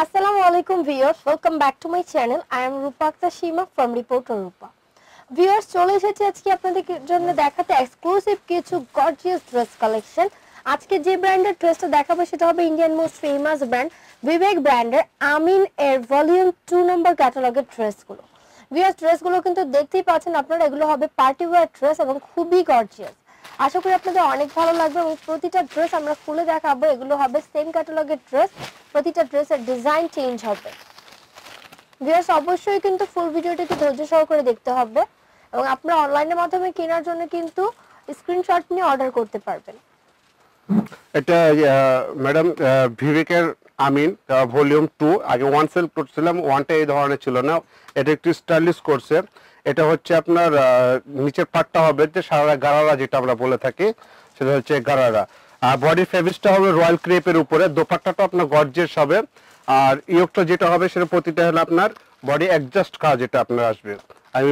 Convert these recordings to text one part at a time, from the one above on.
Assalamu alaikum viewers, welcome back to my channel. I am Rupa Akhtar Shima from Reporter Rupa. Viewers, চলে এসেছি আজকে আপনাদের জন্য দেখাতে এক্সক্লুসিভ কিছু গর্জিয়াস ড্রেস কালেকশন। আজকে যে ব্র্যান্ডের ড্রেসটা দেখাবো সেটা হবে ইন্ডিয়ান মোস্ট ফেমাস ব্র্যান্ড বিবেক ব্র্যান্ডের আমিন এর ভলিউম 2 নম্বর ক্যাটালগের ড্রেসগুলো। ভিউয়ার্স, ড্রেসগুলো কিন্তু দেখতেই পাচ্ছেন আপনারা, এগুলো হবে পার্টি ওয়্যার ড্রেস এবং খুবই গর্জিয়াস। আশা করি আপনাদের অনেক ভালো লাগবে এবং প্রতিটা ড্রেস আমরা খুলে দেখাবো। এগুলো হবে সেম ক্যাটালগের ড্রেস, প্রতিটা ড্রেসের ডিজাইন চেঞ্জ হবে। ভিউয়ার্স, অবশ্যই কিন্তু ফুল ভিডিওটিকে ধৈর্য সহকারে দেখতে হবে এবং আপনারা অনলাইনের মাধ্যমে কেনার জন্য কিন্তু স্ক্রিনশট নিয়ে অর্ডার করতে পারবেন। এটা ম্যাডাম ভিভেকের আমিন ভলিউম 2 আগে ওয়ান সেল করছিলাম, ওয়ানটা এই ধরনের ছিল না, এটা একটু স্টাইলিশ করছে। এটা হচ্ছে আপনার নিচের পাটটা হবে যে সারা গারারা যেটা আমরা বলে থাকি, সেটা হচ্ছে গারারা। আর বডি ফেব্রিক্সটা হবে রয়্যাল ক্রেপের উপরে, দোপাট্টাটা আপনার গর্জিয়াস হবে। আর ইয়োগটা যেটা হবে সেটা প্রতিটা হলো আপনার বডি অ্যাডজাস্ট কাজ, যেটা আপনার আসবে। আমি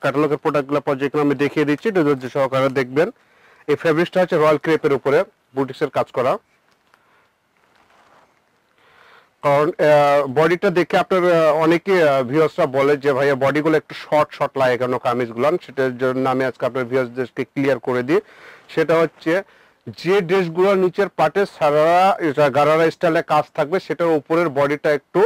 ক্যাটালগের প্রোডাক্টগুলো পর্যায়ক্রমে দেখিয়ে দিচ্ছি, ধৈর্য সহকারে দেখবেন। এই ফেব্রিক্সটা হচ্ছে রয়্যাল ক্রেপের উপরে বুটিক্সের কাজ করা। কারণ বডিটা দেখে আপনার অনেকে ভিউয়ার্সরা বলে যে ভাইয়া বডিগুলো একটু শর্ট শর্ট লাগে কেন কামিজগুলো, সেটার জন্য আমি আজকে আপনার ভিউয়ার্সদেরকে ক্লিয়ার করে দিই। সেটা হচ্ছে যে ড্রেসগুলোর নিচের পাটে গারারা স্টাইলে কাজ থাকবে, সেটার উপরের বডিটা একটু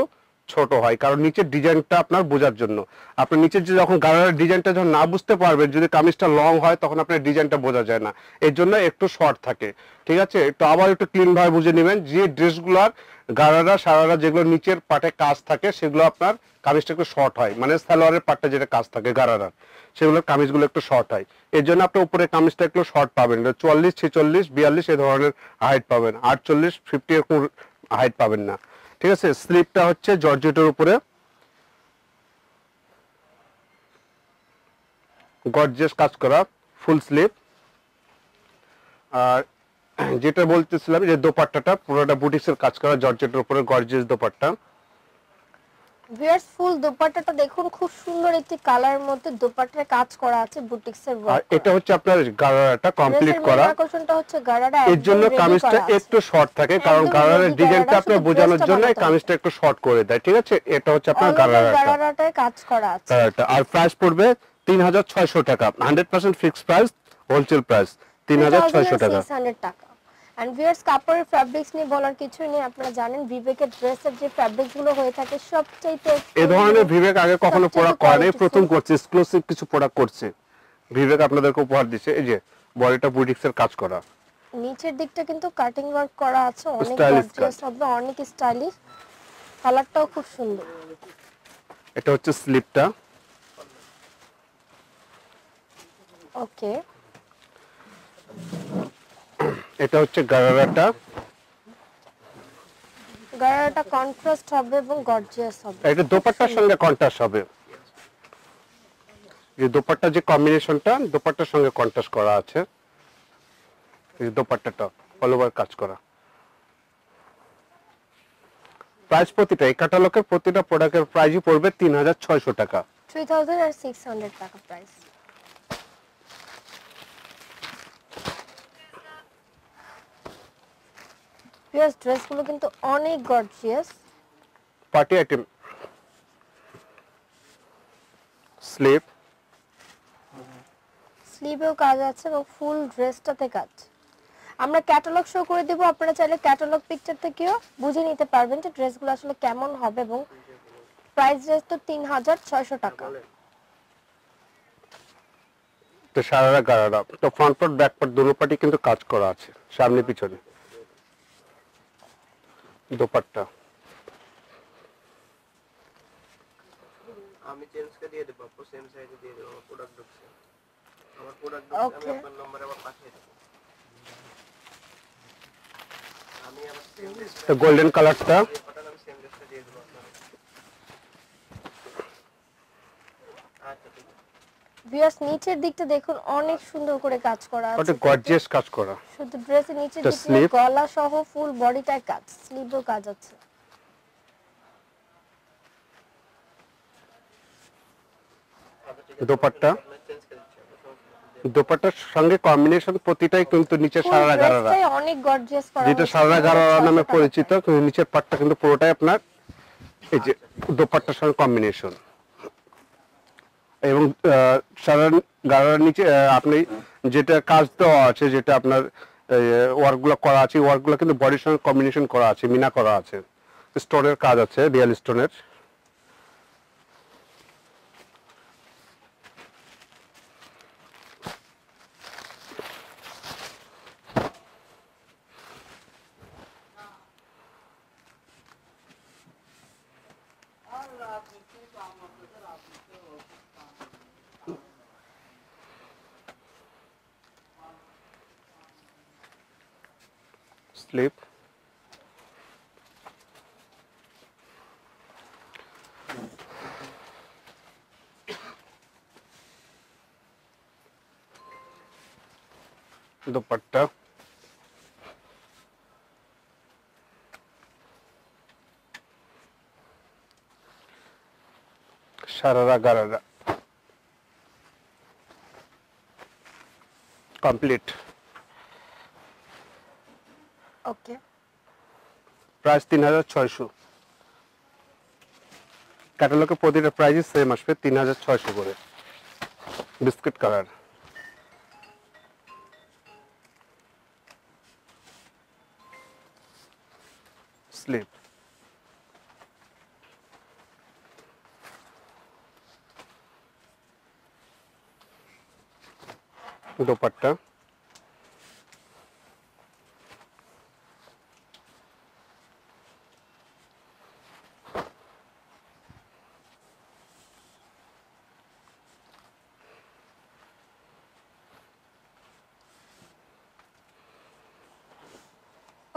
ছোট হয়, কারণ নিচের ডিজাইনটা আপনার বোঝার জন্য। আপনি নিচের যে যখন গারারার ডিজাইনটা যখন না বুঝতে পারবেন, যদি কামিজটা লং হয় তখন আপনার ডিজাইনটা বোঝা যায় না, এর জন্য একটু শর্ট থাকে। ঠিক আছে, একটু আবার একটু ক্লিন ভাবে বুঝে নেবেন। যে ড্রেসগুলোর গারারা সারারা যেগুলো নিচের পাটে কাজ থাকে, সেগুলো আপনার কামিজটা একটু শর্ট হয়, মানে সালোয়ারের পাটটা যেটা কাজ থাকে গারারার, সেগুলোর কামিজগুলো একটু শর্ট হয়। এর জন্য আপনার উপরে কামিজটা একটু শর্ট পাবেন, 44, 46, 42 এই ধরনের হাইট পাবেন, 48, 50 এরকম হাইট পাবেন না। ঠিক আছে, স্লিপটা হচ্ছে জর্জেটের উপরে গর্জিয়াস কাজ করা ফুল স্লিপ। আর যেটা বলতেছিলাম যে দোপাট্টাটা পুরোটা বুটিক্সের কাজ করা জর্জেটের উপরে গর্জিয়াস দোপাট্টা। ভিউয়ার্স, ফুল দোপাট্টাটা দেখুন, খুব সুন্দর একটি কালারের মধ্যে দোপাট্টার কাজ করা আছে বুটিক্সের ওয়ার্ক। আর এটা হচ্ছে আপনার গারারাটা কমপ্লিট করা, আকর্ষণটা হচ্ছে গারারা। এর জন্য কামিজটা একটু শর্ট থাকে, কারণ গারারার ডিজাইনটা আপনার বোঝানোর জন্য কামিজটা একটু শর্ট করে দেয়। ঠিক আছে, এটা হচ্ছে আপনার গারারাটায় কাজ করা আছে। আর প্রাইস পড়বে 3600 টাকা, 100% ফিক্সড প্রাইস, হোলসেল প্রাইস 3600 টাকা। এন্ড ভিউয়ার্স, কাপড়ের ফ্যাব্রিক্স নিয়ে বলার কিছুই নেই। আপনারা জানেন বিবেকের ড্রেসের যে ফ্যাব্রিক্স গুলো হয়ে থাকে সবচাইতে এই ধরনের বিবেক আগে কখনো প্রোডাক্ট করে নাই, প্রথম করছে, এক্সক্লুসিভ কিছু প্রোডাক্ট করছে বিবেক, আপনাদেরকে উপহার দিচ্ছে। এই যে বডিটা বুটিক্সের কাজ করা, নিচের দিকটা কিন্তু কাটিং ওয়ার্ক করা আছে, অনেক গর্জিয়াস হবে, অনেক স্টাইলিশ, কালারটাও খুব সুন্দর। এটা হচ্ছে স্লিপটা। ওকে, এটা হচ্ছে গারারাটা। গারারাটা কন্ট্রাস্ট হবে এবং গর্জিয়াস হবে। এটা দোপাট্টার সঙ্গে কন্ট্রাস্ট হবে, এই দোপাট্টা যে কম্বিনেশনটা দোপাট্টার সঙ্গে কন্ট্রাস্ট করা আছে। এই দোপাট্টাটা অল ওভার কাজ করা। প্রাইস প্রতিটা এই ক্যাটালগের প্রতিটা প্রোডাক্টের প্রাইসই পড়বে 3600 টাকা, 3600 টাকা প্রাইস। ভিউয়ার্স, ড্রেসগুলো কিন্তু অনেক গর্জিয়াস, পার্টি আইটেম। স্লিভেও কাজ আছে এবং ফুল ড্রেসটাতে কাজ। আমরা ক্যাটালগ শো করে দেব, আপনারা চাইলে ক্যাটালগ পিকচার থেকেও বুঝে নিতে পারবেন যে ড্রেসগুলো আসলে কেমন হবে। এবং প্রাইস জাস্ট 3600 টাকা। তো সারারা গারারা, তো ফ্রন্ট পার্ট ব্যাক পার্ট দুটো পার্টি কিন্তু কাজ করা আছে, সামনে পিছনে। দোপাট্টা আমি চেঞ্জ করে দিয়ে দেব, আপু সেম সাইজে দিয়ে দেব। প্রোডাক্ট ঢুকছে, আমার প্রোডাক্ট ঢুকছে, আমি আপনার নম্বরে আবার পাঠিয়ে দেব। আমি আবার সেম ড্রেসটা, গোল্ডেন কালারটা, আমি সেম ড্রেসটা দিয়ে দেব আপনাকে। আচ্ছা ঠিক আছে। ভিউয়ার্স, নিচের দিকটা দেখুন, অনেক সুন্দর করে কাজ করা আছে, ওটা গর্জিয়াস কাজ করা। শুধু ড্রেসের নিচের দিকে গলা সহ ফুল বডিটায় কাজ, স্লিভেও কাজ আছে। দোপাট্টা, দোপাট্টার সঙ্গে কম্বিনেশন প্রতিটাই কিন্তু নিচে সারারা গারারা, অনেক গর্জিয়াস করা, যেটা সারারা গারারা নামে পরিচিত। কিন্তু নিচের পাটটা কিন্তু পুরোটাই আপনার এই যে দোপাট্টার সঙ্গে কম্বিনেশন, এবং সারা গাড়ার নিচে আপনি যেটা কাজ দেওয়া আছে, যেটা আপনার ওয়ার্কগুলো করা আছে, ওয়ার্কগুলো কিন্তু বডির সঙ্গে কম্বিনেশন করা আছে, মিনা করা আছে, স্টোনের কাজ আছে, রিয়েল স্টোনের। Sleeve, dupatta, sharara gharara complete. Okay, price 3600। ক্যাটালগে প্রতিটা প্রাইস সেম আসবে 3600 করে। Biscuit colour, sleeve, dupatta,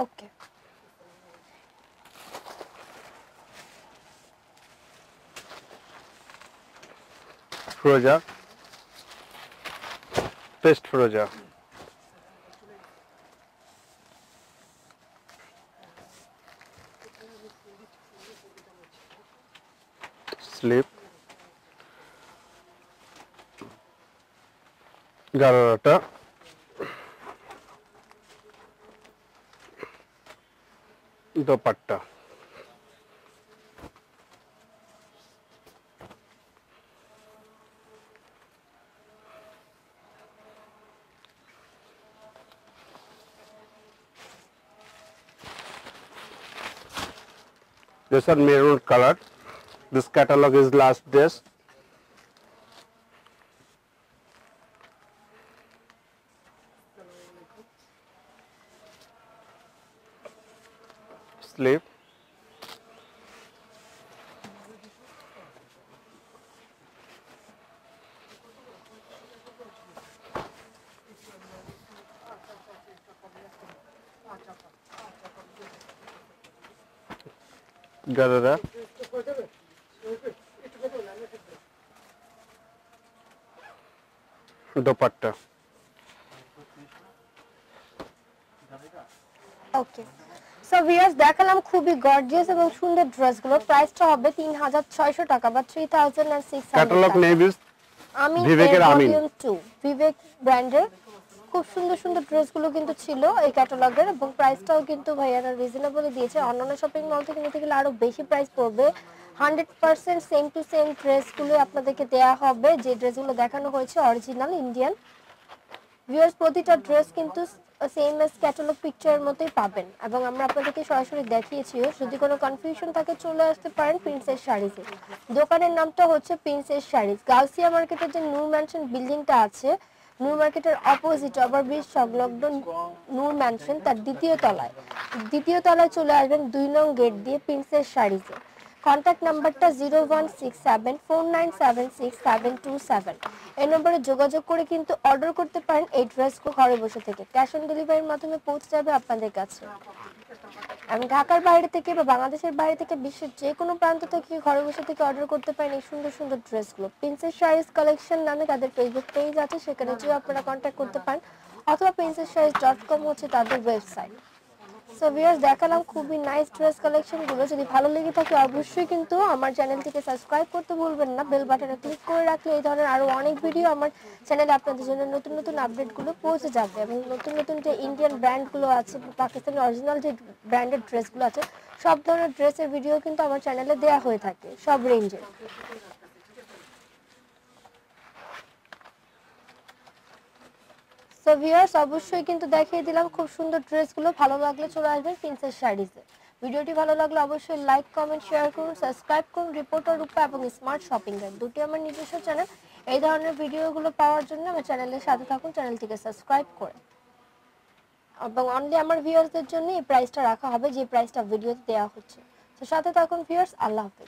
okay. ফিরোজা, পেস্ট ফিরোজা, স্লিপ, গারারাটা, dupatta. This are maroon color. This catalog is last days. Sleeve, garara, dupatta. Okay, so viewers দেখালাম খুবই গর্জিয়াস এবং সুন্দর ড্রেসগুলো। প্রাইসটা হবে 3600 টাকা বা 3600 ক্যাটালগ টাকা। নেম ইজ আমিন বিবেকের আমিন। ভলিউম 2 বিবেক ব্র্যান্ডের খুব সুন্দর সুন্দর ড্রেসগুলো কিন্তু ছিল এই ক্যাটালগের, এবং প্রাইসটাও কিন্তু ভাইয়ারা রিজনেবলি দিয়েছে। অন্যান্য শপিং মল থেকে নিতে গেলে আরো বেশি প্রাইস পড়বে। 100% সেম টু সেম ড্রেসগুলো আপনাদেরকে দেয়া হবে, যে ড্রেসগুলো দেখানো হয়েছে অরিজিনাল ইন্ডিয়ান। ভিউয়ার্স প্রতিটা ড্রেস কিন্তু সেম এস ক্যাটালগ পিকচারের মতোই পাবেন, এবং আমরা আপনাদেরকে সরাসরি দেখিয়েছিও। যদি কোনো কনফিউশন থাকে চলে আসতে পারেন প্রিন্সেস শাড়িজে। দোকানের নামটা হচ্ছে প্রিন্সেস শাড়িজ। গাউসিয়া মার্কেটের যে নূর ম্যানশন বিল্ডিংটা আছে, নূর মার্কেটের অপোজিট ওভারব্রিজ সংলগ্ন নূর ম্যানশন, তার দ্বিতীয় তলায় চলে আসবেন 2 নং গেট দিয়ে প্রিন্সেস শাড়িজে। কন্ট্যাক্ট নাম্বারটা 016749767727। এই নম্বরে যোগাযোগ করে কিন্তু অর্ডার করতে পারেন এই ড্রেসগুলো ঘরে বসে থেকে। ক্যাশ অন ডেলিভারির মাধ্যমে পৌঁছে যাবে আপনাদের কাছে। আমি ঢাকার বাইরে থেকে বা বাংলাদেশের বাইরে থেকে বিশ্বের যে কোনো প্রান্ত থেকে ঘরে বসে থেকে অর্ডার করতে পারেন এই সুন্দর সুন্দর ড্রেসগুলো। প্রিন্সেস শাড়িজ কালেকশন নামে তাদের ফেসবুক পেজ আছে, সেখানে যেও আপনারা কন্ট্যাক্ট করতে পারেন, অথবা princesshariz.com হচ্ছে তাদের ওয়েবসাইট। সো ভিউয়ার্স দেখালাম খুবই নাইস ড্রেস কালেকশন গুলো। যদি ভালো লেগে থাকে অবশ্যই কিন্তু আমার চ্যানেলটিকে সাবস্ক্রাইব করতে ভুলবেন না। বেল বাটনে ক্লিক করে রাখলে এই ধরনের আরো অনেক ভিডিও আমার চ্যানেলে আপনাদের জন্য নতুন নতুন আপডেট গুলো পৌঁছে যাবে। এবং নতুন নতুন যে ইন্ডিয়ান ব্র্যান্ড গুলো আছে, পাকিস্তানি অরিজিনাল যে ব্র্যান্ডেড ড্রেস গুলো আছে, সব ধরনের ড্রেসের ভিডিও কিন্তু আমার চ্যানেলে দেওয়া হয়ে থাকে সব রেঞ্জের। সো ভিউয়ার্স অবশ্যই কিন্তু দেখিয়ে দিলাম খুব সুন্দর ড্রেসগুলো। ভালো লাগলে চলে আসবেন প্রিন্সেস শাড়িজে। ভিডিওটি ভালো লাগলে অবশ্যই লাইক কমেন্ট শেয়ার করুন, সাবস্ক্রাইব করুন। রিপোর্টার রূপা এবং স্মার্ট শপিং গাইড দুটি আমার নিজস্ব চ্যানেল। এই ধরনের ভিডিওগুলো পাওয়ার জন্য আমার চ্যানেলের সাথে থাকুন, চ্যানেলটিকে সাবস্ক্রাইব করে। এবং অনলি আমার ভিউয়ার্সদের জন্য এই প্রাইসটা রাখা হবে যে প্রাইসটা ভিডিওতে দেওয়া হচ্ছে। তো সাথে থাকুন ভিউয়ার্স। আল্লাহ হাফেজ।